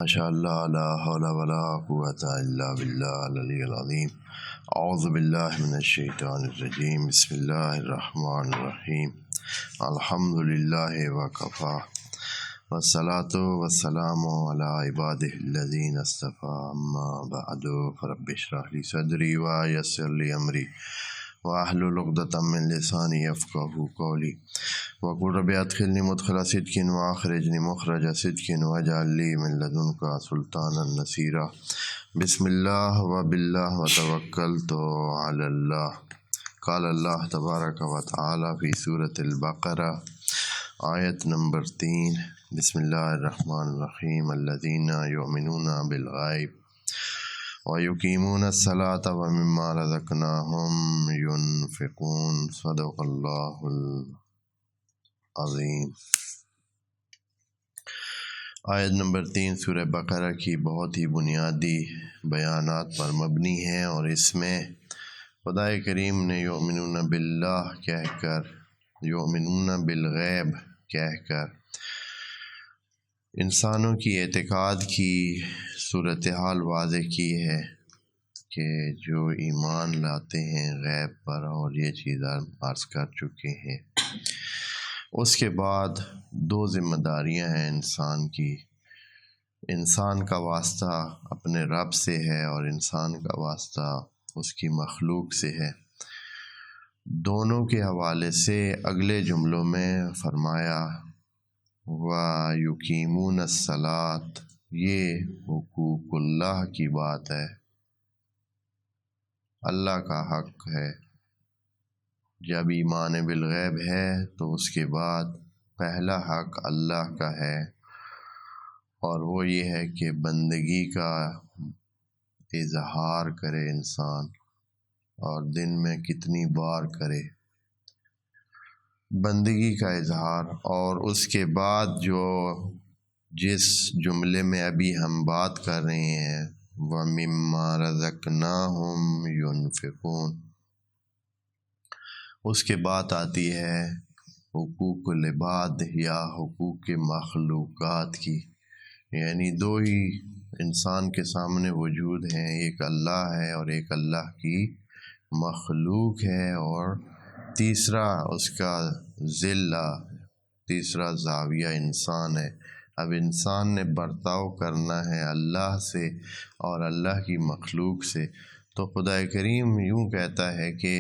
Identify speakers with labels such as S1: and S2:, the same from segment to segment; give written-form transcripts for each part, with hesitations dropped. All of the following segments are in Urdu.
S1: ماشاء اللہ لا حول ولا قوۃ الا باللہ العلی العظیم اعوذ باللہ من الشیطان الرجیم بسم اللہ الرحمن الرحیم الحمد للہ وکفی والصلاۃ والسلام علی عبادہ الذین اصطفی اما بعد فرب اشرح لی صدری ویسر لی امری واحلل عقدۃ من لسانی یفقہوا قولی وقل رب ادخلنی مدخل صدق واخرجنی مخرج صدق واجعل لی من لدنک سلطانا نصیرا بسم اللہ وباللہ وتوکلت علی اللہ قال اللہ تبارک و تعالی فی سورۃ البقرہ آیت نمبر 3 بسم اللہ الرحمن الرحیم الذین یؤمنون بالغیب وَيُقِيمُونَ الصَّلَاةَ وَمِمَّا رَزَقْنَاهُمْ يُنْفِقُونَ صدق اللہ العظیم۔ آیت نمبر 3 سورہ بقرہ کی بہت ہی بنیادی بیانات پر مبنی ہے، اور اس میں خدا کریم نے یؤمنون باللہ کہہ کر، یؤمنون بالغیب کہہ کر انسانوں کی اعتقاد کی صورتحال واضح کی ہے کہ جو ایمان لاتے ہیں غیب پر، اور یہ چیز عرض کر چکے ہیں۔ اس کے بعد 2 ذمہ داریاں ہیں انسان کی۔ انسان کا واسطہ اپنے رب سے ہے، اور انسان کا واسطہ اس کی مخلوق سے ہے۔ دونوں کے حوالے سے اگلے جملوں میں فرمایا وَيُقِيمُونَ الصَّلَاةَ، یہ حقوق اللہ کی بات ہے، اللہ کا حق ہے۔ جب ایمان بالغیب ہے تو اس کے بعد پہلا حق اللہ کا ہے، اور وہ یہ ہے کہ بندگی کا اظہار کرے انسان، اور دن میں کتنی بار کرے بندگی کا اظہار۔ اور اس کے بعد جس جملے میں ابھی ہم بات کر رہے ہیں وَمِمَّا رَزَقْنَاهُمْ يُنْفِقُونَ، اس کے بعد آتی ہے حقوق العباد یا حقوق مخلوقات کی، یعنی 2 ہی انسان کے سامنے وجود ہیں، ایک اللہ ہے اور ایک اللہ کی مخلوق ہے، اور تیسرا اس کا ذلہ، تیسرا زاویہ انسان ہے۔ اب انسان نے برتاؤ کرنا ہے اللہ سے اور اللہ کی مخلوق سے، تو خدا کریم یوں کہتا ہے کہ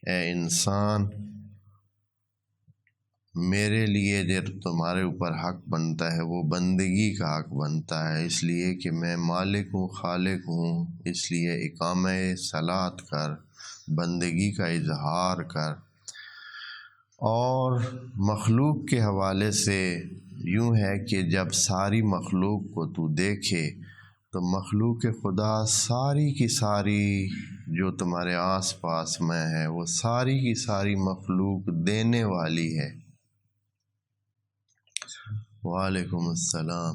S1: اے انسان، میرے لیے جو تمہارے اوپر حق بنتا ہے وہ بندگی کا حق بنتا ہے، اس لیے کہ میں مالک ہوں، خالق ہوں، اس لیے اقامہ صلاۃ کر، بندگی کا اظہار کر۔ اور مخلوق کے حوالے سے یوں ہے کہ جب ساری مخلوق کو تو دیکھے تو مخلوق خدا ساری کی ساری جو تمہارے آس پاس میں ہے، وہ ساری کی ساری مخلوق دینے والی ہے۔ وعلیکم السلام۔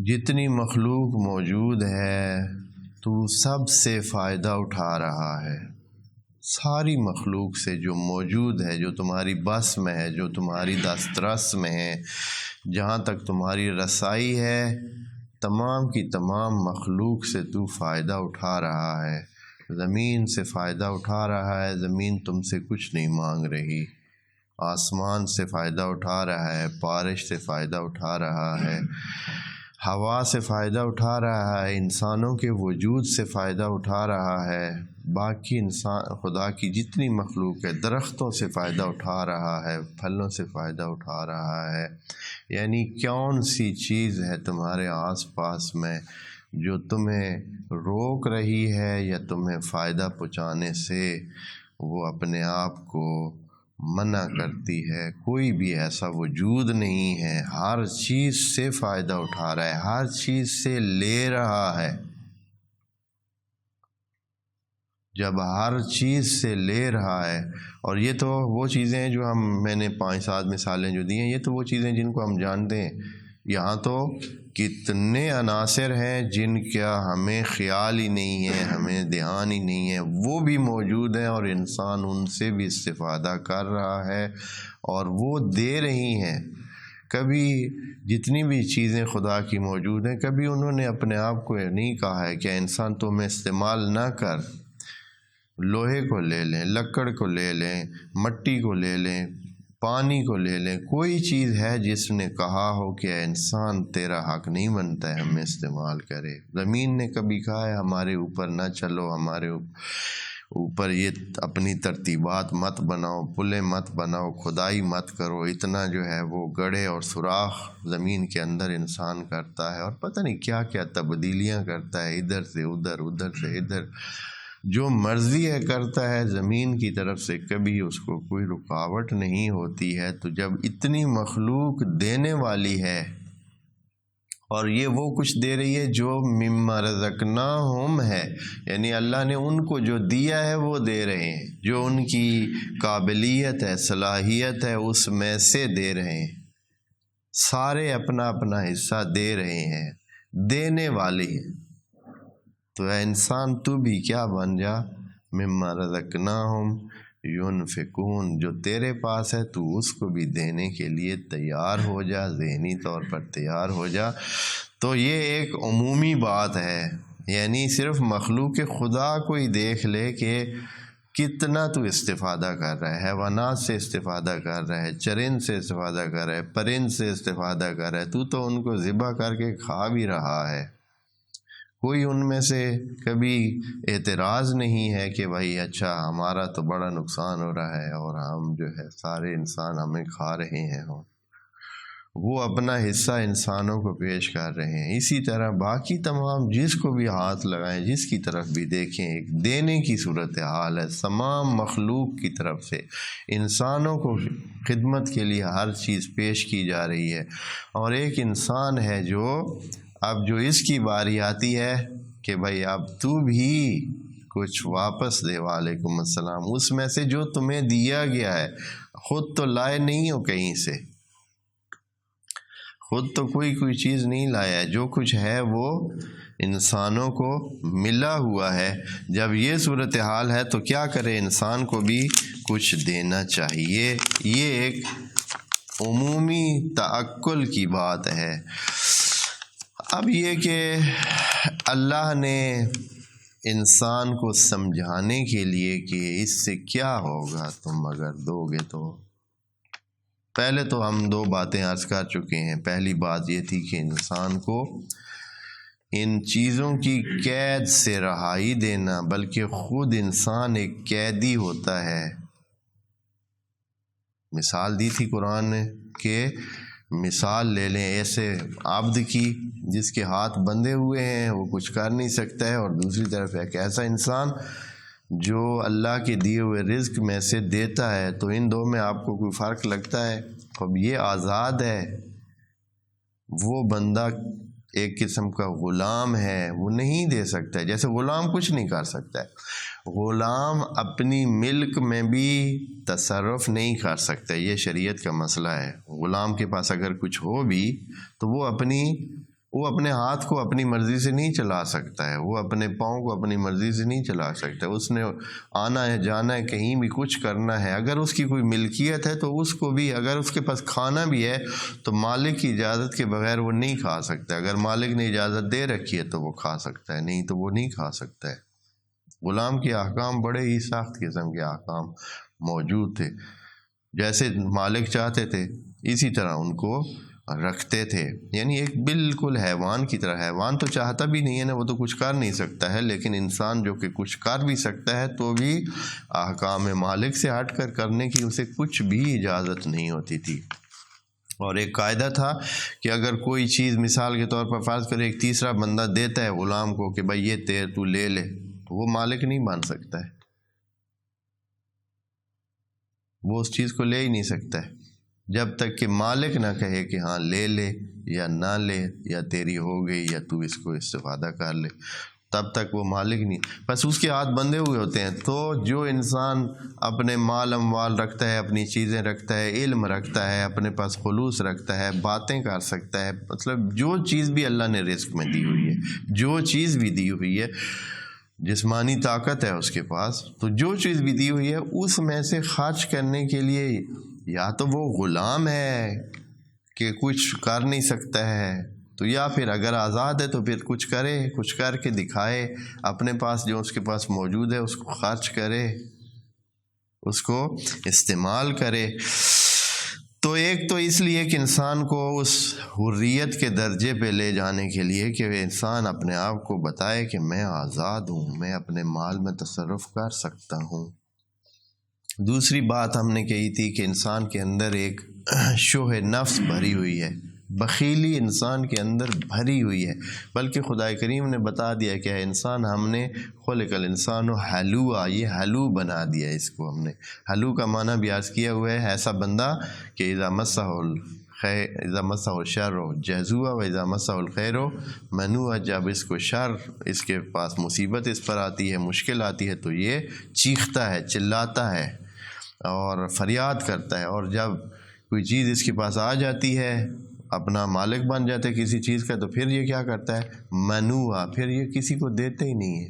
S1: جتنی مخلوق موجود ہے تو سب سے فائدہ اٹھا رہا ہے، ساری مخلوق سے جو موجود ہے، جو تمہاری بس میں ہے، جو تمہاری دسترس میں ہے، جہاں تک تمہاری رسائی ہے، تمام کی تمام مخلوق سے تو فائدہ اٹھا رہا ہے۔ زمین سے فائدہ اٹھا رہا ہے، زمین تم سے کچھ نہیں مانگ رہی۔ آسمان سے فائدہ اٹھا رہا ہے، بارش سے فائدہ اٹھا رہا ہے، ہوا سے فائدہ اٹھا رہا ہے، انسانوں کے وجود سے فائدہ اٹھا رہا ہے، باقی انسان خدا کی جتنی مخلوق ہے، درختوں سے فائدہ اٹھا رہا ہے، پھلوں سے فائدہ اٹھا رہا ہے۔ یعنی کون سی چیز ہے تمہارے آس پاس میں جو تمہیں روک رہی ہے یا تمہیں فائدہ پہنچانے سے وہ اپنے آپ کو منع کرتی ہے؟ کوئی بھی ایسا وجود نہیں ہے، ہر چیز سے فائدہ اٹھا رہا ہے، ہر چیز سے لے رہا ہے۔ جب ہر چیز سے لے رہا ہے، اور یہ تو وہ چیزیں ہیں جو میں نے 5-7 مثالیں جو دی ہیں، یہ تو وہ چیزیں جن کو ہم جانتے ہیں۔ یہاں تو کتنے عناصر ہیں جن کا ہمیں خیال ہی نہیں ہے، ہمیں دھیان ہی نہیں ہے، وہ بھی موجود ہیں، اور انسان ان سے بھی استفادہ کر رہا ہے، اور وہ دے رہی ہیں۔ کبھی جتنی بھی چیزیں خدا کی موجود ہیں، کبھی انہوں نے اپنے آپ کو نہیں کہا ہے کہ انسان تمہیں استعمال نہ کر، لوہے کو لے لیں، لکڑ کو لے لیں، مٹی کو لے لیں، پانی کو لے لیں، کوئی چیز ہے جس نے کہا ہو کہ انسان تیرا حق نہیں بنتا ہے ہمیں استعمال کرے؟ زمین نے کبھی کہا ہے ہمارے اوپر نہ چلو، ہمارے اوپر یہ اپنی ترتیبات مت بناؤ، پلیں مت بناؤ، کھدائی مت کرو؟ اتنا جو ہے وہ گڑھے اور سوراخ زمین کے اندر انسان کرتا ہے اور پتہ نہیں کیا کیا تبدیلیاں کرتا ہے، ادھر سے ادھر، ادھر سے ادھر، جو مرضی ہے کرتا ہے زمین کی طرف سے، کبھی اس کو کوئی رکاوٹ نہیں ہوتی ہے۔ تو جب اتنی مخلوق دینے والی ہے اور یہ وہ کچھ دے رہی ہے جو مما رزقناہم ہے، یعنی اللہ نے ان کو جو دیا ہے وہ دے رہے ہیں، جو ان کی قابلیت ہے، صلاحیت ہے، اس میں سے دے رہے ہیں، سارے اپنا اپنا حصہ دے رہے ہیں، دینے والے ہیں۔ تو اے انسان تو بھی کیا بن جا، مما رزقناہم ينفقون، جو تیرے پاس ہے تو اس کو بھی دینے کے لیے تیار ہو جا، ذہنی طور پر تیار ہو جا۔ تو یہ ایک عمومی بات ہے، یعنی صرف مخلوق خدا کو ہی دیکھ لے کہ کتنا تو استفادہ کر رہا ہے، حیوانات سے استفادہ کر رہا ہے، چرند سے استفادہ کر رہا ہے، پرند سے استفادہ کر رہا ہے، تو ان کو ذبح کر کے کھا بھی رہا ہے۔ کوئی ان میں سے کبھی اعتراض نہیں ہے کہ بھائی اچھا ہمارا تو بڑا نقصان ہو رہا ہے اور ہم جو ہے سارے انسان ہمیں کھا رہے ہیں، وہ اپنا حصہ انسانوں کو پیش کر رہے ہیں۔ اسی طرح باقی تمام جس کو بھی ہاتھ لگائیں، جس کی طرف بھی دیکھیں، ایک دینے کی صورتحال ہے تمام مخلوق کی طرف سے، انسانوں کو خدمت کے لیے ہر چیز پیش کی جا رہی ہے، اور ایک انسان ہے جو اب جو اس کی باری آتی ہے کہ بھائی اب تو بھی کچھ واپس دے، وعلیکم السلام، اس میں سے جو تمہیں دیا گیا ہے، خود تو لائے نہیں ہو کہیں سے، خود تو کوئی چیز نہیں لایا ہے، جو کچھ ہے وہ انسانوں کو ملا ہوا ہے۔ جب یہ صورتحال ہے تو کیا کرے، انسان کو بھی کچھ دینا چاہیے۔ یہ ایک عمومی تعقل کی بات ہے۔ اب یہ کہ اللہ نے انسان کو سمجھانے کے لیے کہ اس سے کیا ہوگا تم اگر دو گے تو، پہلے تو ہم دو باتیں عرض کر چکے ہیں۔ پہلی بات یہ تھی کہ انسان کو ان چیزوں کی قید سے رہائی دینا، بلکہ خود انسان ایک قیدی ہوتا ہے۔ مثال دی تھی قرآن نے کہ مثال لے لیں ایسے عبد کی جس کے ہاتھ بندھے ہوئے ہیں، وہ کچھ کر نہیں سکتا ہے، اور دوسری طرف ایک ایسا انسان جو اللہ کے دیے ہوئے رزق میں سے دیتا ہے۔ تو ان دو میں آپ کو کوئی فرق لگتا ہے؟ اب یہ آزاد ہے، وہ بندہ ایک قسم کا غلام ہے، وہ نہیں دے سکتا ہے، جیسے غلام کچھ نہیں کر سکتا ہے، غلام اپنی ملک میں بھی تصرف نہیں کر سکتا، یہ شریعت کا مسئلہ ہے۔ غلام کے پاس اگر کچھ ہو بھی تو وہ اپنے ہاتھ کو اپنی مرضی سے نہیں چلا سکتا ہے، وہ اپنے پاؤں کو اپنی مرضی سے نہیں چلا سکتا، اس نے آنا ہے، جانا ہے، کہیں بھی کچھ کرنا ہے، اگر اس کی کوئی ملکیت ہے تو اس کو بھی، اگر اس کے پاس کھانا بھی ہے تو مالک کی اجازت کے بغیر وہ نہیں کھا سکتا، اگر مالک نے اجازت دے رکھی ہے تو وہ کھا سکتا ہے، نہیں تو وہ نہیں کھا سکتا ہے۔ غلام کے احکام بڑے ہی سخت قسم کے احکام موجود تھے، جیسے مالک چاہتے تھے اسی طرح ان کو رکھتے تھے، یعنی ایک بالکل حیوان کی طرح۔ حیوان تو چاہتا بھی نہیں ہے نا، وہ تو کچھ کر نہیں سکتا ہے، لیکن انسان جو کہ کچھ کر بھی سکتا ہے تو بھی احکام مالک سے ہٹ کر کرنے کی اسے کچھ بھی اجازت نہیں ہوتی تھی۔ اور ایک قاعدہ تھا کہ اگر کوئی چیز مثال کے طور پر فرض کرے ایک تیسرا بندہ دیتا ہے غلام کو کہ بھائی یہ تو لے لے، تو وہ مالک نہیں بن سکتا ہے، وہ اس چیز کو لے ہی نہیں سکتا ہے جب تک کہ مالک نہ کہے کہ ہاں لے لے یا نہ لے، یا تیری ہو گئی یا تو اس کو استفادہ کر لے، تب تک وہ مالک نہیں، بس اس کے ہاتھ بندھے ہوئے ہوتے ہیں۔ تو جو انسان اپنے مال اموال رکھتا ہے، اپنی چیزیں رکھتا ہے، علم رکھتا ہے، اپنے پاس خلوص رکھتا ہے، باتیں کر سکتا ہے، مطلب جو چیز بھی اللہ نے رزق میں دی ہوئی ہے، جو چیز بھی دی ہوئی ہے، جسمانی طاقت ہے اس کے پاس، تو جو چیز بھی دی ہوئی ہے اس میں سے خرچ کرنے کے لیے یا تو وہ غلام ہے کہ کچھ کر نہیں سکتا ہے، تو یا پھر اگر آزاد ہے تو پھر کچھ کرے، کچھ کر کے دکھائے، اپنے پاس جو اس کے پاس موجود ہے اس کو خرچ کرے، اس کو استعمال کرے۔ تو ایک تو اس لیے کہ انسان کو اس حریت کے درجے پہ لے جانے کے لیے کہ انسان اپنے آپ کو بتائے کہ میں آزاد ہوں، میں اپنے مال میں تصرف کر سکتا ہوں۔ دوسری بات ہم نے کہی تھی کہ انسان کے اندر ایک شوہ نفس بھری ہوئی ہے، بخیلی انسان کے اندر بھری ہوئی ہے، بلکہ خدا کریم نے بتا دیا کہ انسان ہم نے خلق الانسان حلوعا، یہ حلو بنا دیا اس کو ہم نے۔ حلو کا معنی بھی عرض کیا ہوا ہے، ایسا بندہ کہ اذا مسہ الشر جزوعا و اذا مسہ الخیر منوعا، جب اس کو شر، اس کے پاس مصیبت اس پر آتی ہے، مشکل آتی ہے تو یہ چیختا ہے، چلاتا ہے اور فریاد کرتا ہے، اور جب کوئی چیز اس کے پاس آ جاتی ہے، اپنا مالک بن جاتا ہے کسی چیز کا، تو پھر یہ کیا کرتا ہے؟ منوعا، پھر یہ کسی کو دیتے ہی نہیں ہے،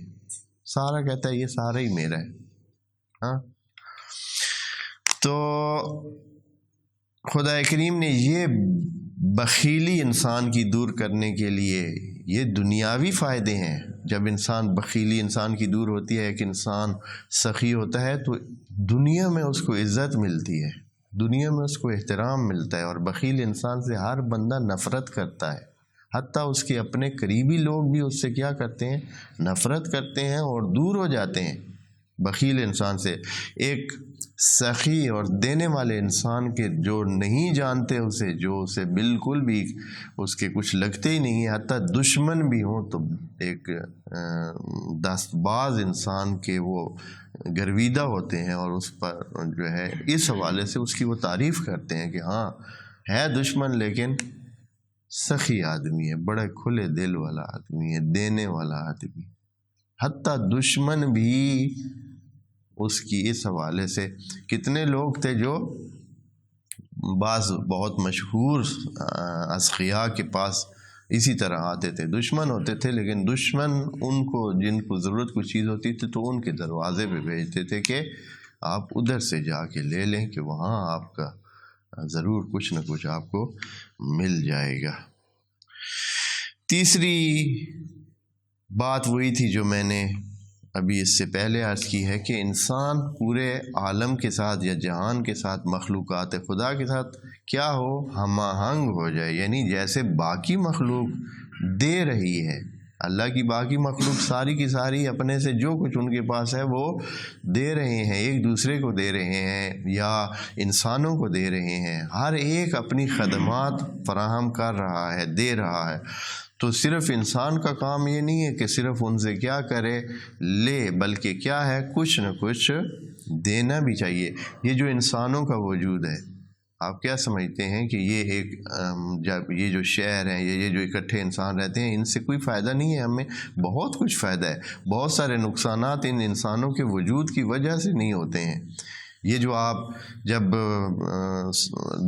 S1: سارا کہتا ہے یہ سارا ہی میرا ہے۔ ہاں، تو خدا کریم نے یہ بخیلی انسان کی دور کرنے کے لیے، یہ دنیاوی فائدے ہیں۔ جب انسان بخیلی انسان کی دور ہوتی ہے، ایک انسان سخی ہوتا ہے تو دنیا میں اس کو عزت ملتی ہے، دنیا میں اس کو احترام ملتا ہے، اور بخیل انسان سے ہر بندہ نفرت کرتا ہے، حتیٰ اس کے اپنے قریبی لوگ بھی اس سے کیا کرتے ہیں؟ نفرت کرتے ہیں اور دور ہو جاتے ہیں بخیل انسان سے۔ ایک سخی اور دینے والے انسان کے جو نہیں جانتے اسے، جو اسے بالکل بھی اس کے کچھ لگتے ہی نہیں ہے، حتیٰ دشمن بھی ہوں، تو ایک دست باز انسان کے وہ گرویدہ ہوتے ہیں، اور اس پر جو ہے اس حوالے سے اس کی وہ تعریف کرتے ہیں کہ ہاں ہے دشمن لیکن سخی آدمی ہے، بڑے کھلے دل والا آدمی ہے، دینے والا آدمی۔ حتیٰ دشمن بھی اس کی اس حوالے سے، کتنے لوگ تھے جو بعض بہت مشہور اشقیاء کے پاس اسی طرح آتے تھے، دشمن ہوتے تھے، لیکن دشمن ان کو جن کو ضرورت کوئی چیز ہوتی تھی تو ان کے دروازے پہ بھیجتے تھے کہ آپ ادھر سے جا کے لے لیں، کہ وہاں آپ کا ضرور کچھ نہ کچھ آپ کو مل جائے گا۔ تیسری بات وہی تھی جو میں نے ابھی اس سے پہلے عرض کی ہے کہ انسان پورے عالم کے ساتھ یا جہان کے ساتھ، مخلوقات خدا کے ساتھ کیا ہو؟ ہم آہنگ ہو جائے، یعنی جیسے باقی مخلوق دے رہی ہے، اللہ کی باقی مخلوق ساری کی ساری اپنے سے جو کچھ ان کے پاس ہے وہ دے رہے ہیں، ایک دوسرے کو دے رہے ہیں یا انسانوں کو دے رہے ہیں، ہر ایک اپنی خدمات فراہم کر رہا ہے، دے رہا ہے۔ تو صرف انسان کا کام یہ نہیں ہے کہ صرف ان سے کیا کرے؟ لے، بلکہ کیا ہے؟ کچھ نہ کچھ دینا بھی چاہیے۔ یہ جو انسانوں کا وجود ہے، آپ کیا سمجھتے ہیں کہ یہ ایک جب یہ جو شہر ہیں، یہ جو اکٹھے انسان رہتے ہیں، ان سے کوئی فائدہ نہیں ہے؟ ہمیں بہت کچھ فائدہ ہے، بہت سارے نقصانات ان انسانوں کے وجود کی وجہ سے نہیں ہوتے ہیں۔ یہ جو آپ جب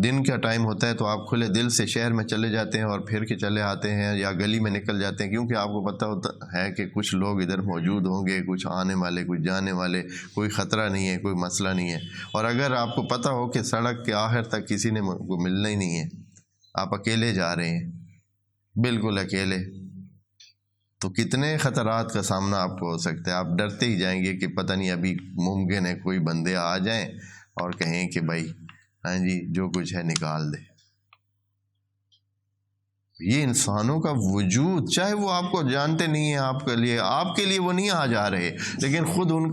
S1: دن کا ٹائم ہوتا ہے تو آپ کھلے دل سے شہر میں چلے جاتے ہیں اور پھر کے چلے آتے ہیں یا گلی میں نکل جاتے ہیں، کیونکہ آپ کو پتہ ہوتا ہے کہ کچھ لوگ ادھر موجود ہوں گے، کچھ آنے والے، کچھ جانے والے، کوئی خطرہ نہیں ہے، کوئی مسئلہ نہیں ہے۔ اور اگر آپ کو پتہ ہو کہ سڑک کے آخر تک کسی نے کو ملنا ہی نہیں ہے، آپ اکیلے جا رہے ہیں، بالکل اکیلے، تو کتنے خطرات کا سامنا آپ کو ہو سکتا ہے۔ آپ ڈرتے ہی جائیں گے کہ پتہ نہیں ابھی ممکن ہے کوئی بندے آ جائیں اور کہیں کہ بھائی ہاں جی جو کچھ ہے نکال دے۔ یہ انسانوں کا وجود، چاہے وہ آپ کو جانتے نہیں ہیں، آپ کے لیے وہ نہیں آ جا رہے، لیکن خود ان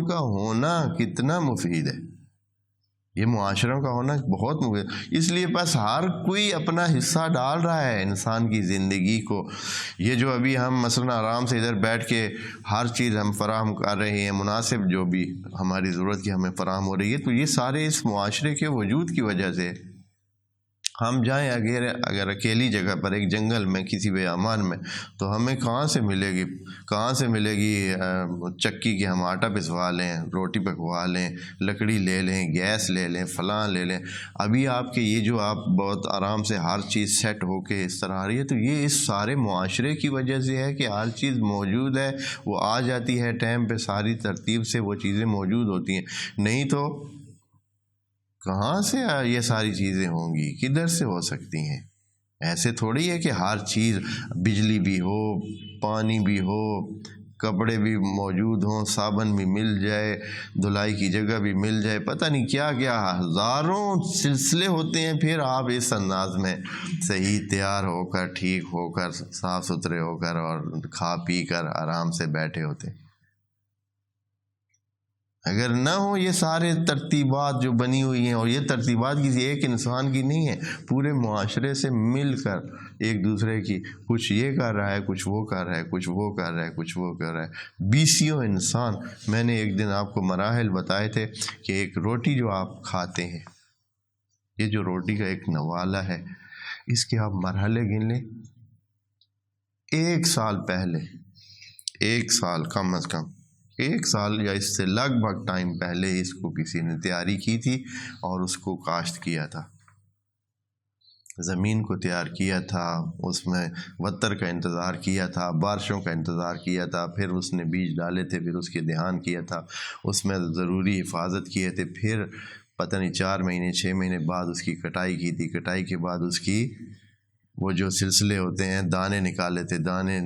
S1: کا ہونا کتنا مفید ہے۔ یہ معاشروں کا ہونا بہت مفید، اس لیے بس ہر کوئی اپنا حصہ ڈال رہا ہے انسان کی زندگی کو۔ یہ جو ابھی ہم مثلا آرام سے ادھر بیٹھ کے ہر چیز ہم فراہم کر رہے ہیں، مناسب جو بھی ہماری ضرورت کی ہمیں فراہم ہو رہی ہے، تو یہ سارے اس معاشرے کے وجود کی وجہ سے۔ ہم جائیں اگر اکیلی جگہ پر، ایک جنگل میں، کسی بیابان میں، تو ہمیں کہاں سے ملے گی چکی کہ ہم آٹا پسوا لیں، روٹی پکوا لیں، لکڑی لے لیں، گیس لے لیں، فلاں لے لیں۔ ابھی آپ کے یہ جو آپ بہت آرام سے ہر چیز سیٹ ہو کے اس طرح آ رہی ہے، تو یہ اس سارے معاشرے کی وجہ سے ہے کہ ہر چیز موجود ہے، وہ آ جاتی ہے ٹائم پہ، ساری ترتیب سے وہ چیزیں موجود ہوتی ہیں۔ نہیں تو کہاں سے یہ ساری چیزیں ہوں گی، کدھر سے ہو سکتی ہیں؟ ایسے تھوڑی ہے کہ ہر چیز، بجلی بھی ہو، پانی بھی ہو، کپڑے بھی موجود ہوں، صابن بھی مل جائے، دھلائی کی جگہ بھی مل جائے، پتہ نہیں کیا کیا ہزاروں سلسلے ہوتے ہیں، پھر آپ اس انداز میں صحیح تیار ہو کر، ٹھیک ہو کر، صاف ستھرے ہو کر اور کھا پی کر آرام سے بیٹھے ہوتے ہیں۔ اگر نہ ہو یہ سارے ترتیبات جو بنی ہوئی ہیں، اور یہ ترتیبات کسی ایک انسان کی نہیں ہے، پورے معاشرے سے مل کر ایک دوسرے کی، کچھ یہ کر رہا ہے، کچھ وہ کر رہا ہے، کچھ وہ کر رہا ہے، کچھ وہ کر رہا ہے، بیسیوں انسان۔ میں نے ایک دن آپ کو مراحل بتائے تھے کہ ایک روٹی جو آپ کھاتے ہیں، یہ جو روٹی کا ایک نوالہ ہے، اس کے آپ مرحلے گن لیں۔ 1 سال پہلے، 1 سال کم از کم 1 سال یا اس سے لگ بھگ ٹائم پہلے اس کو کسی نے تیاری کی تھی اور اس کو کاشت کیا تھا، زمین کو تیار کیا تھا، اس میں وتر کا انتظار کیا تھا، بارشوں کا انتظار کیا تھا، پھر اس نے بیج ڈالے تھے، پھر اس کے دہان کیا تھا، اس میں ضروری حفاظت کیے تھے، پھر پتہ نہیں 4 مہینے 6 مہینے بعد اس کی کٹائی کی تھی، کٹائی کے بعد اس کی وہ جو سلسلے ہوتے ہیں، دانے نکالے تھے، دانے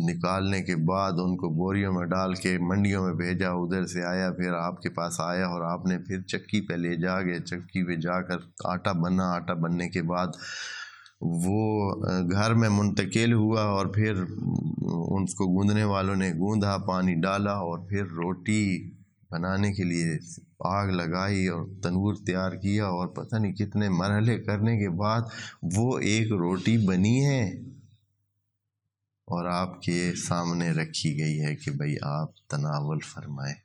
S1: نکالنے کے بعد ان کو بوریوں میں ڈال کے منڈیوں میں بھیجا، ادھر سے آیا، پھر آپ کے پاس آیا اور آپ نے پھر چکی پہ لے جا گئے، چکی پہ جا کر آٹا بنا، آٹا بننے کے بعد وہ گھر میں منتقل ہوا، اور پھر ان کو گوندنے والوں نے گوندا، پانی ڈالا، اور پھر روٹی بنانے کے لیے آگ لگائی اور تنور تیار کیا، اور پتہ نہیں کتنے مرحلے کرنے کے بعد وہ ایک روٹی بنی ہے اور آپ کے سامنے رکھی گئی ہے کہ بھئی آپ تناول فرمائیں۔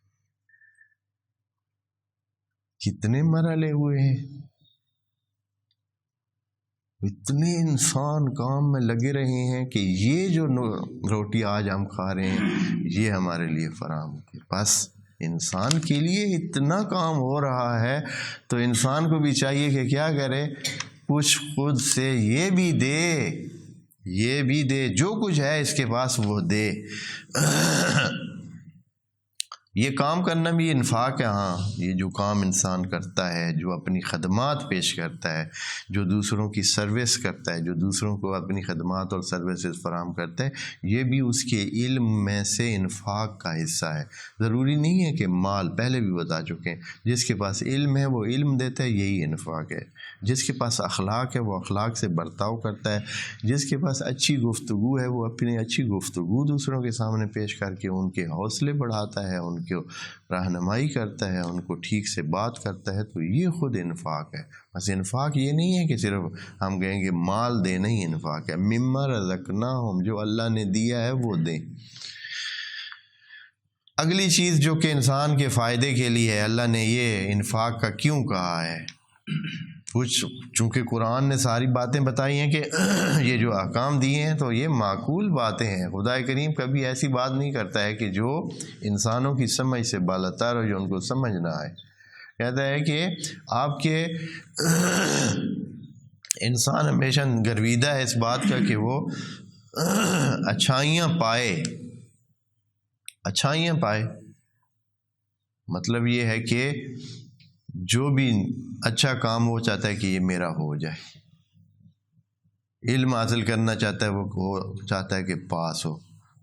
S1: کتنے مرحلے ہوئے ہیں، اتنے انسان کام میں لگے رہے ہیں کہ یہ جو روٹی آج ہم کھا رہے ہیں یہ ہمارے لیے فراہم ہوتی ہے۔ بس انسان کے لیے اتنا کام ہو رہا ہے تو انسان کو بھی چاہیے کہ کیا کرے، کچھ خود سے یہ بھی دے، جو کچھ ہے اس کے پاس وہ دے۔ یہ کام کرنا بھی انفاق ہے۔ ہاں، یہ جو کام انسان کرتا ہے، جو اپنی خدمات پیش کرتا ہے، جو دوسروں کی سروس کرتا ہے، جو دوسروں کو اپنی خدمات اور سروسز فراہم کرتا ہے، یہ بھی اس کے علم میں سے انفاق کا حصہ ہے۔ ضروری نہیں ہے کہ مال، پہلے بھی بتا چکے ہیں، جس کے پاس علم ہے وہ علم دیتا ہے، یہی انفاق ہے۔ جس کے پاس اخلاق ہے وہ اخلاق سے برتاؤ کرتا ہے، جس کے پاس اچھی گفتگو ہے وہ اپنی اچھی گفتگو دوسروں کے سامنے پیش کر کے ان کے حوصلے بڑھاتا ہے، ان کو رہنمائی کرتا ہے، ان کو ٹھیک سے بات کرتا ہے، تو یہ خود انفاق ہے۔ بس انفاق یہ نہیں ہے کہ صرف ہم کہیں گے مال دے، نہیں، انفاق ہے مما رزقناہم، جو اللہ نے دیا ہے وہ دیں۔ اگلی چیز جو کہ انسان کے فائدے کے لیے ہے، اللہ نے یہ انفاق کا کیوں کہا ہے؟ کچھ چونکہ قرآن نے ساری باتیں بتائی ہیں کہ یہ جو احکام دیے ہیں تو یہ معقول باتیں ہیں۔ خدا کریم کبھی ایسی بات نہیں کرتا ہے کہ جو انسانوں کی سمجھ سے بالاتر ہو، جو ان کو سمجھ نہ آئے۔ کہتا ہے کہ آپ کے انسان ہمیشہ گرویدہ ہے اس بات کا کہ وہ اچھائیاں پائے۔ مطلب یہ ہے کہ جو بھی اچھا کام وہ چاہتا ہے کہ یہ میرا ہو جائے، علم حاصل کرنا چاہتا ہے وہ چاہتا ہے کہ پاس ہو،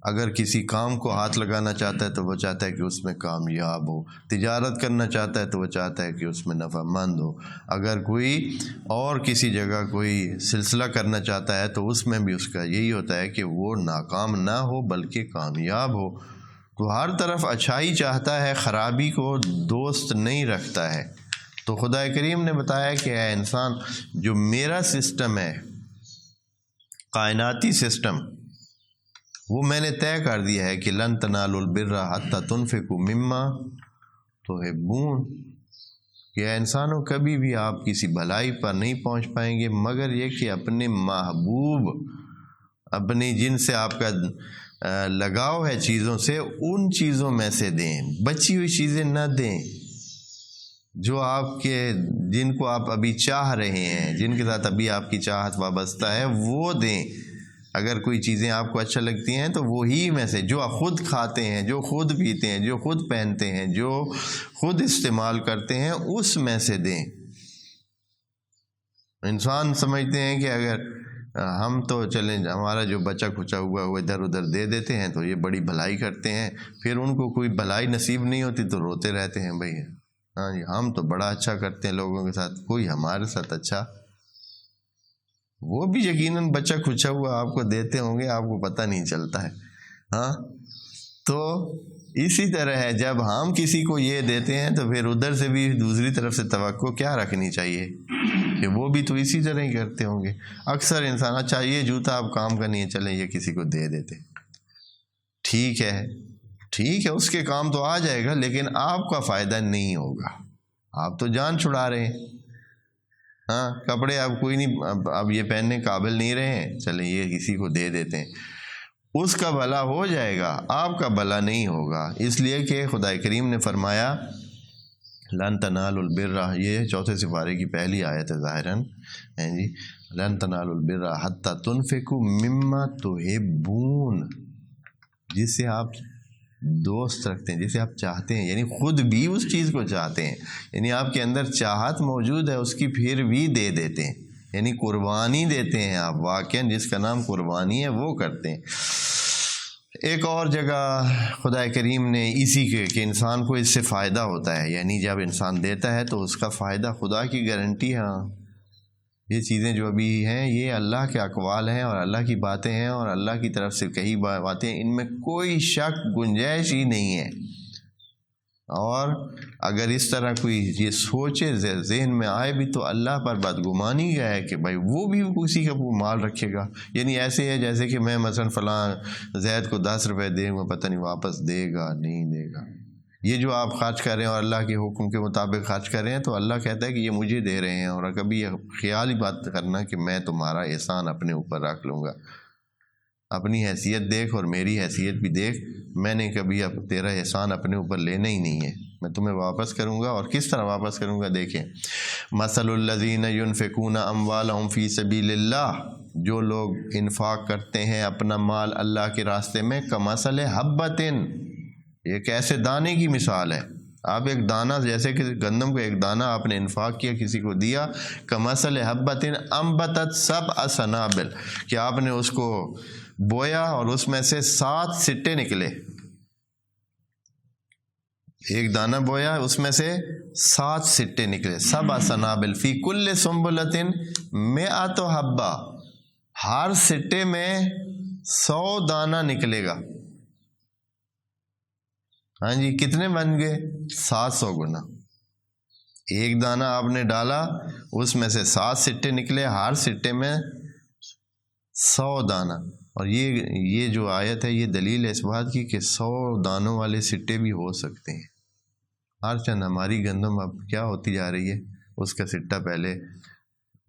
S1: اگر کسی کام کو ہاتھ لگانا چاہتا ہے تو وہ چاہتا ہے کہ اس میں کامیاب ہو، تجارت کرنا چاہتا ہے تو وہ چاہتا ہے کہ اس میں نفع مند ہو، اگر کوئی اور کسی جگہ کوئی سلسلہ کرنا چاہتا ہے تو اس میں بھی اس کا یہی ہوتا ہے کہ وہ ناکام نہ ہو بلکہ کامیاب ہو۔ تو ہر طرف اچھائی چاہتا ہے، خرابی کو دوست نہیں رکھتا ہے۔ تو خدا کریم نے بتایا کہ اے انسان، جو میرا سسٹم ہے، کائناتی سسٹم، وہ میں نے طے کر دیا ہے کہ لن تنالوا البر حتی تنفقوا مما تحبون، کہ اے انسانوں کبھی بھی آپ کسی بھلائی پر نہیں پہنچ پائیں گے مگر یہ کہ اپنے محبوب، اپنی جن سے آپ کا لگاؤ ہے چیزوں سے، ان چیزوں میں سے دیں، بچی ہوئی چیزیں نہ دیں، جو آپ کے، جن کو آپ ابھی چاہ رہے ہیں، جن کے ساتھ ابھی آپ کی چاہت وابستہ ہے، وہ دیں۔ اگر کوئی چیزیں آپ کو اچھا لگتی ہیں تو وہی میں سے، جو آپ خود کھاتے ہیں، جو خود پیتے ہیں، جو خود پہنتے ہیں، جو خود استعمال کرتے ہیں، اس میں سے دیں۔ انسان سمجھتے ہیں کہ اگر ہم تو چلیں ہمارا جو بچا کھچا ہوا وہ ادھر ادھر دے دیتے ہیں تو یہ بڑی بھلائی کرتے ہیں، پھر ان کو کوئی بھلائی نصیب نہیں ہوتی تو روتے رہتے ہیں بھائی ہاں جی ہم تو بڑا اچھا کرتے ہیں لوگوں کے ساتھ، کوئی ہمارے ساتھ اچھا، وہ بھی یقیناً بچا کھچا ہوا آپ کو دیتے ہوں گے، آپ کو پتہ نہیں چلتا ہے. ہاں تو اسی طرح ہے، جب ہم کسی کو یہ دیتے ہیں تو پھر ادھر سے بھی دوسری طرف سے توقع کیا رکھنی چاہیے کہ وہ بھی تو اسی طرح ہی کرتے ہوں گے. اکثر انسان اچھا یہ جوتا آپ کام کا نہیں ہے، چلیں یہ کسی کو دے دیتے، ٹھیک ہے اس کے کام تو آ جائے گا لیکن آپ کا فائدہ نہیں ہوگا، آپ تو جان چھڑا رہے ہیں. ہاں کپڑے اب کوئی نہیں، اب یہ پہننے قابل نہیں رہے ہیں، چلیں یہ کسی کو دے دیتے ہیں، اس کا بھلا ہو جائے گا، آپ کا بھلا نہیں ہوگا. اس لیے کہ خدا کریم نے فرمایا لن تنالوا البر، یہ چوتھے سپارے کی پہلی آیت ہے ظاہراً جی، لن تنالوا البر حتی تنفقوا مما تحبون، جس سے آپ دوست رکھتے ہیں، جسے آپ چاہتے ہیں، یعنی خود بھی اس چیز کو چاہتے ہیں، یعنی آپ کے اندر چاہت موجود ہے اس کی، پھر بھی دے دیتے ہیں، یعنی قربانی دیتے ہیں آپ، واقعاً جس کا نام قربانی ہے وہ کرتے ہیں. ایک اور جگہ خدا کریم نے اسی کے کہ انسان کو اس سے فائدہ ہوتا ہے، یعنی جب انسان دیتا ہے تو اس کا فائدہ، خدا کی گارنٹی ہے. ہاں یہ چیزیں جو ابھی ہیں یہ اللہ کے اقوال ہیں اور اللہ کی باتیں ہیں اور اللہ کی طرف سے کئی باتیں، ان میں کوئی شک گنجائش ہی نہیں ہے. اور اگر اس طرح کوئی یہ سوچے ذہن میں آئے بھی تو اللہ پر بدگمانی کا ہے کہ بھائی وہ بھی کسی کا وہ مال رکھے گا، یعنی ایسے ہے جیسے کہ میں مثلا فلاں زید کو 10 روپے دے گا، پتہ نہیں واپس دے گا نہیں دے گا. یہ جو آپ خرچ کر رہے ہیں اور اللہ کے حکم کے مطابق خرچ کر رہے ہیں تو اللہ کہتا ہے کہ یہ مجھے دے رہے ہیں، اور کبھی یہ خیال ہی بات کرنا کہ میں تمہارا احسان اپنے اوپر رکھ لوں گا. اپنی حیثیت دیکھ اور میری حیثیت بھی دیکھ، میں نے کبھی اب تیرا احسان اپنے اوپر لینا ہی نہیں ہے، میں تمہیں واپس کروں گا. اور کس طرح واپس کروں گا دیکھیں، مثل الذین ینفقون اموالہم فی سبیل اللہ، جو لوگ انفاق کرتے ہیں اپنا مال اللہ کے راستے میں، کمثل حبۃ، ایک ایسے دانے کی مثال ہے. آپ ایک دانہ، جیسے کہ گندم کو ایک دانہ آپ نے انفاق کیا، کسی کو دیا، کمثل حبۃ انبتت سبع سنابل، کہ آپ نے اس کو بویا اور اس میں سے 7 سٹے نکلے. ایک دانہ بویا اس میں سے 7 سٹے نکلے، سبع سنابل فی کل سنبلۃ مئۃ حبہ، ہر سٹے میں 100 دانہ نکلے گا. ہاں جی کتنے بن گئے؟ 700 گنا. ایک دانہ آپ نے ڈالا اس میں سے 7 سٹے نکلے، ہر سٹے میں 100 دانہ. اور یہ جو آیت ہے یہ دلیل ہے اس بات کی کہ 100 دانوں والے سٹے بھی ہو سکتے ہیں. ہر چند ہماری گندم اب کیا ہوتی جا رہی ہے، اس کا سٹہ پہلے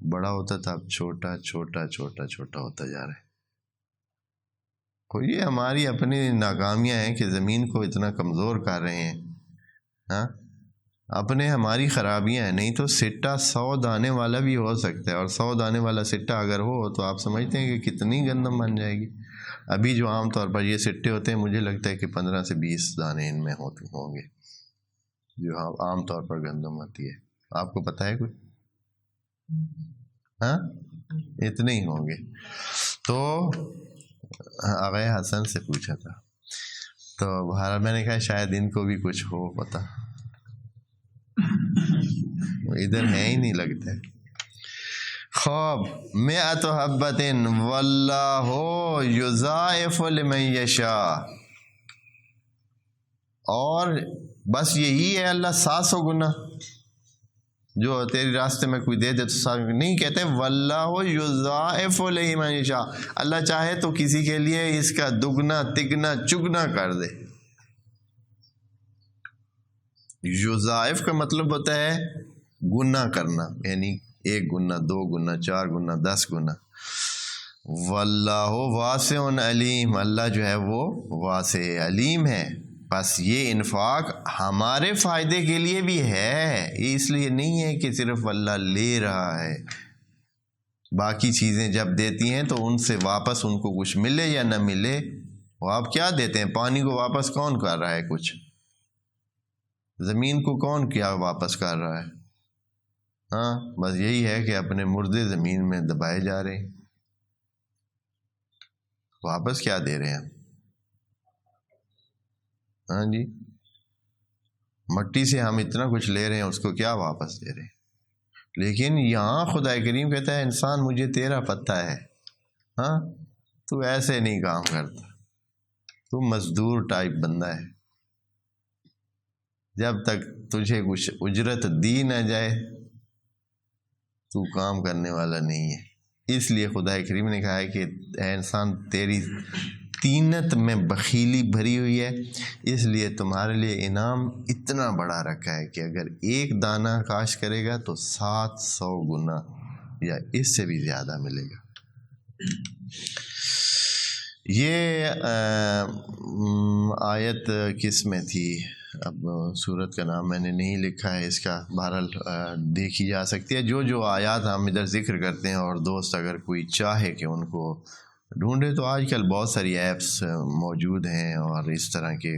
S1: بڑا ہوتا تھا، اب چھوٹا چھوٹا چھوٹا چھوٹا ہوتا جا رہا ہے. یہ ہماری اپنی ناکامیاں ہیں کہ زمین کو اتنا کمزور کر رہے ہیں. ہاں اپنے ہماری خرابیاں ہیں، نہیں تو سٹہ 100 دانے والا بھی ہو سکتا ہے، اور 100 دانے والا سٹہ اگر ہو تو آپ سمجھتے ہیں کہ کتنی گندم بن جائے گی. ابھی جو عام طور پر یہ سٹے ہوتے ہیں مجھے لگتا ہے کہ 15 سے 20 دانے ان میں ہوں گے جو عام طور پر گندم ہوتی ہے. آپ کو پتہ ہے کوئی؟ ہاں اتنے ہی ہوں گے. تو آغا حسن سے پوچھا تھا تو بہرحال میں نے کہا شاید ان کو بھی کچھ ہو پتہ، ادھر ہے ہی نہیں لگتا ہے. خواب مئۃ حبۃ واللہ یضاعف لمن یشاء، اور بس یہی ہے اللہ 700 گنا جو تیرے راستے میں کوئی دے دے تو نہیں کہتے واللہ یضاعف لمن یشاء، اللہ چاہے تو کسی کے لیے اس کا دگنا تگنا چگنا کر دے. یضاعف کا مطلب ہوتا ہے گنا کرنا، یعنی 1 گنا 2 گنا 4 گنا 10 گنا. واللہ واسع علیم، اللہ جو ہے وہ واسع علیم ہے. بس یہ انفاق ہمارے فائدے کے لیے بھی ہے، اس لیے نہیں ہے کہ صرف اللہ لے رہا ہے. باقی چیزیں جب دیتی ہیں تو ان سے واپس ان کو کچھ ملے یا نہ ملے، وہ آپ کیا دیتے ہیں؟ پانی کو واپس کون کر رہا ہے؟ کچھ زمین کو کون کیا واپس کر رہا ہے؟ ہاں بس یہی ہے کہ اپنے مردے زمین میں دبائے جا رہے ہیں، واپس کیا دے رہے ہیں؟ ہاں جی، مٹی سے ہم اتنا کچھ لے رہے ہیں، اس کو کیا واپس دے رہے ہیں؟ لیکن یہاں خدا کریم کہتا ہے انسان مجھے تیرا پتہ ہے، ہاں تو ایسے نہیں کام کرتا، تو مزدور ٹائپ بندہ ہے، جب تک تجھے کچھ اجرت دی نہ جائے تو کام کرنے والا نہیں ہے۔ اس لیے خدا کریم نے کہا ہے کہ اے انسان تیری تینت میں بخیلی بھری ہوئی ہے، اس لیے تمہارے لیے انعام اتنا بڑا رکھا ہے کہ اگر ایک دانہ کاشت کرے گا تو 700 گنا یا اس سے بھی زیادہ ملے گا۔ یہ آیت کس میں تھی؟ اب سورت کا نام میں نے نہیں لکھا ہے اس کا، بہرحال دیکھی جا سکتی ہے۔ جو آیات ہم ادھر ذکر کرتے ہیں، اور دوست اگر کوئی چاہے کہ ان کو ڈھونڈے تو آج کل بہت ساری ایپس موجود ہیں، اور اس طرح کے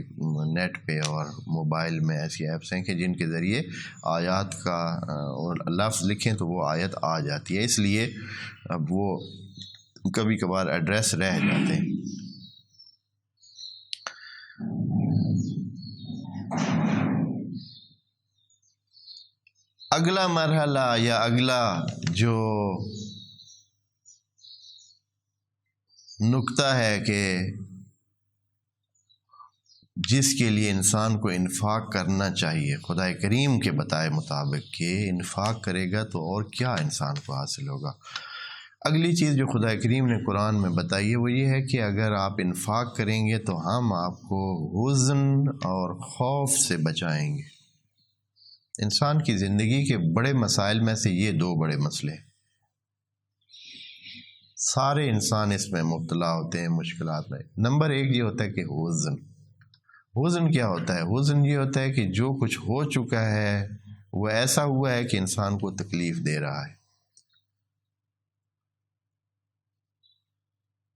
S1: نیٹ پہ اور موبائل میں ایسی ایپس ہیں کہ جن کے ذریعے آیات کا اور لفظ لکھیں تو وہ آیت آ جاتی ہے، اس لیے اب وہ کبھی کبھار ایڈریس رہ جاتے ہیں۔ اگلا مرحلہ یا اگلا جو نقطہ ہے کہ جس کے لیے انسان کو انفاق کرنا چاہیے، خدا کریم کے بتائے مطابق کہ انفاق کرے گا تو اور کیا انسان کو حاصل ہوگا۔ اگلی چیز جو خدا کریم نے قرآن میں بتائی ہے وہ یہ ہے کہ اگر آپ انفاق کریں گے تو ہم آپ کو حزن اور خوف سے بچائیں گے۔ انسان کی زندگی کے بڑے مسائل میں سے یہ دو بڑے مسئلے ہیں، سارے انسان اس میں مبتلا ہوتے ہیں مشکلات میں۔ نمبر ایک یہ ہوتا ہے کہ حزن کیا ہوتا ہے؟ حزن یہ ہوتا ہے کہ جو کچھ ہو چکا ہے وہ ایسا ہوا ہے کہ انسان کو تکلیف دے رہا ہے،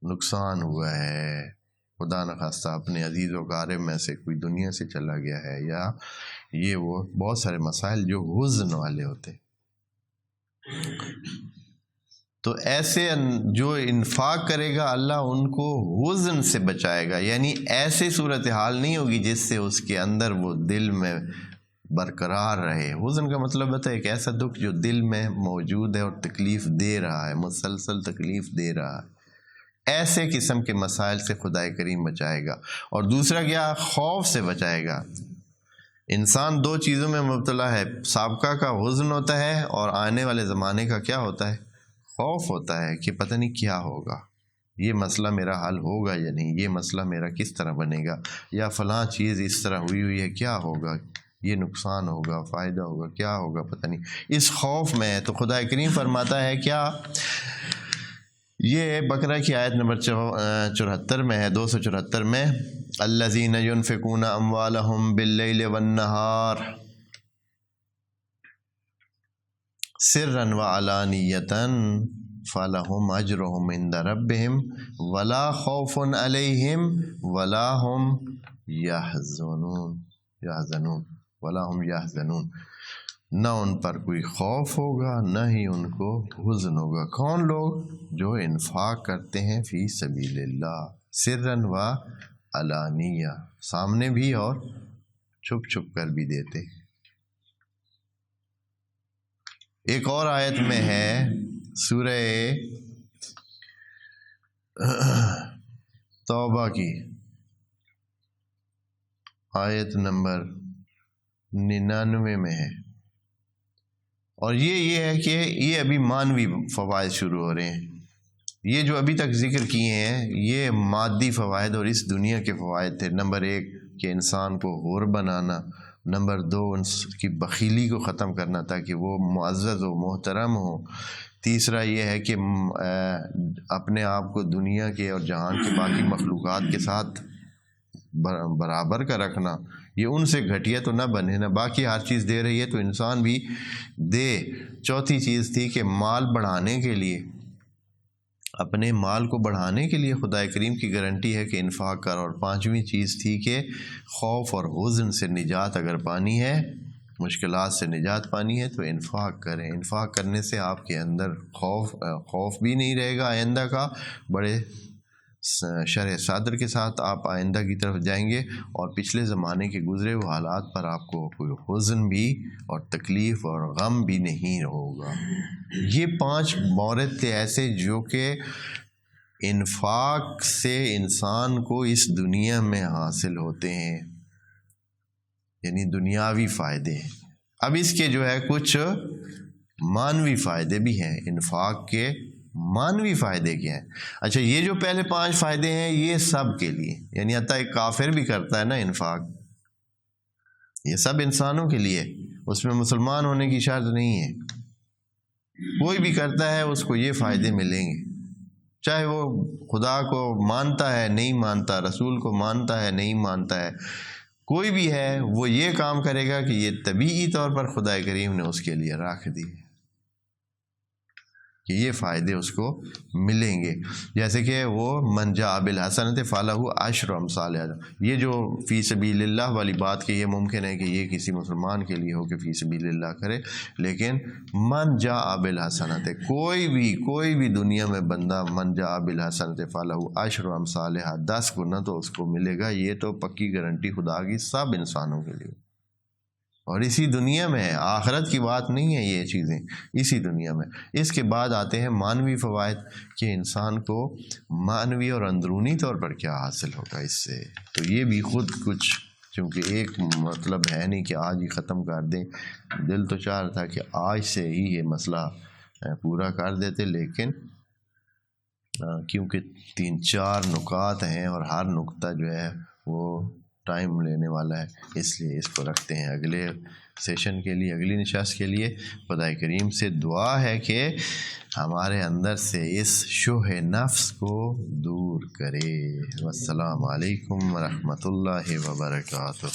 S1: نقصان ہوا ہے، خدا نخواستہ اپنے عزیز و اقارب میں سے کوئی دنیا سے چلا گیا ہے، یا یہ وہ بہت سارے مسائل جو حزن والے ہوتے ہیں۔ تو ایسے جو انفاق کرے گا اللہ ان کو حزن سے بچائے گا، یعنی ایسے صورتحال نہیں ہوگی جس سے اس کے اندر وہ دل میں برقرار رہے۔ حزن کا مطلب ہوتا ہے ایک ایسا دکھ جو دل میں موجود ہے اور تکلیف دے رہا ہے، مسلسل تکلیف دے رہا ہے۔ ایسے قسم کے مسائل سے خدا کریم بچائے گا۔ اور دوسرا کیا؟ خوف سے بچائے گا۔ انسان دو چیزوں میں مبتلا ہے، سابقہ کا حزن ہوتا ہے اور آنے والے زمانے کا کیا ہوتا ہے؟ خوف ہوتا ہے کہ پتہ نہیں کیا ہوگا، یہ مسئلہ میرا حل ہوگا یا نہیں، یہ مسئلہ میرا کس طرح بنے گا، یا فلاں چیز اس طرح ہوئی ہے، کیا ہوگا، یہ نقصان ہوگا، فائدہ ہوگا، کیا ہوگا پتہ نہیں، اس خوف میں ہے۔ تو خدا کریم فرماتا ہے کیا؟ یہ بقرہ کی آیت نمبر 74 میں ہے، 274 میں، الذین ينفقون اموالهم باللیل والنہار سرا وعلانیۃ فلہم اجرہم عند ربہم ولا خوف علیہم ولا ہم یحزنون، نہ ان پر کوئی خوف ہوگا نہ ہی ان کو حزن ہوگا۔ کون لوگ؟ جو انفاق کرتے ہیں فی سبیل اللہ، سرن و علانیہ، سامنے بھی اور چھپ چھپ کر بھی دیتے۔ ایک اور آیت میں ہے سورہ توبہ کی آیت نمبر 99 میں ہے، اور یہ ہے کہ یہ ابھی مانوی فوائد شروع ہو رہے ہیں۔ یہ جو ابھی تک ذکر کیے ہیں یہ مادی فوائد اور اس دنیا کے فوائد تھے۔ نمبر ایک کہ انسان کو حور بنانا، نمبر دو ان کی بخیلی کو ختم کرنا تاکہ وہ معزز و محترم ہو، تیسرا یہ ہے کہ اپنے آپ کو دنیا کے اور جہان کے باقی مخلوقات کے ساتھ برابر کا رکھنا، یہ ان سے گھٹیا تو نہ بنے، نہ باقی ہر چیز دے رہی ہے تو انسان بھی دے۔ چوتھی چیز تھی کہ مال بڑھانے کے لیے، اپنے مال کو بڑھانے کے لیے خدا کریم کی گارنٹی ہے کہ انفاق کر۔ اور پانچویں چیز تھی کہ خوف اور حزن سے نجات اگر پانی ہے مشکلات سے نجات پانی ہے تو انفاق کریں. انفاق کرنے سے آپ کے اندر خوف بھی نہیں رہے گا آئندہ کا. بڑے شرح صدر کے ساتھ آپ آئندہ کی طرف جائیں گے اور پچھلے زمانے کے گزرے ہوئے حالات پر آپ کو کوئی حزن بھی اور تکلیف اور غم بھی نہیں ہوگا. یہ 5 مورد تھے ایسے جو کہ انفاق سے انسان کو اس دنیا میں حاصل ہوتے ہیں، یعنی دنیاوی فائدے. اب اس کے جو ہے کچھ معنوی فائدے بھی ہیں. انفاق کے معنوی فائدے کیا ہیں؟ اچھا، یہ جو پہلے 5 فائدے ہیں یہ سب کے لیے، یعنی حتیٰ ایک کافر بھی کرتا ہے نا انفاق، یہ سب انسانوں کے لیے، اس میں مسلمان ہونے کی شرط نہیں ہے. کوئی بھی کرتا ہے اس کو یہ فائدے ملیں گے، چاہے وہ خدا کو مانتا ہے نہیں مانتا، رسول کو مانتا ہے نہیں مانتا ہے، کوئی بھی ہے وہ یہ کام کرے گا کہ یہ طبیعی طور پر خدا کریم نے اس کے لیے رکھ دی کہ یہ فائدے اس کو ملیں گے. جیسے کہ وہ من جاء بالحسنۃ فلہ عشر امثالھا، یہ جو فی سبیل اللہ والی بات کہ یہ ممکن ہے کہ یہ کسی مسلمان کے لیے ہو کہ فی سبیل اللہ کرے، لیکن من جاء بالحسنۃ، کوئی بھی دنیا میں بندہ من جاء بالحسنۃ فلہ عشر امثالھا 10 گنا تو اس کو ملے گا. یہ تو پکی گارنٹی خدا کی سب انسانوں کے لیے، اور اسی دنیا میں ہے، آخرت کی بات نہیں ہے یہ چیزیں، اسی دنیا میں. اس کے بعد آتے ہیں معنوی فوائد کہ انسان کو معنوی اور اندرونی طور پر کیا حاصل ہوگا اس سے. تو یہ بھی خود کچھ، چونکہ ایک مطلب ہے نہیں کہ آج ہی ختم کر دیں. دل تو چاہ رہا تھا کہ آج سے ہی یہ مسئلہ پورا کر دیتے، لیکن کیونکہ 3-4 نکات ہیں اور ہر نقطہ جو ہے وہ ٹائم لینے والا ہے، اس لیے اس کو رکھتے ہیں اگلے سیشن کے لیے، اگلی نشست کے لیے. خدا کریم سے دعا ہے کہ ہمارے اندر سے اس شح نفس کو دور کرے. والسلام علیکم ورحمۃ اللہ وبرکاتہ.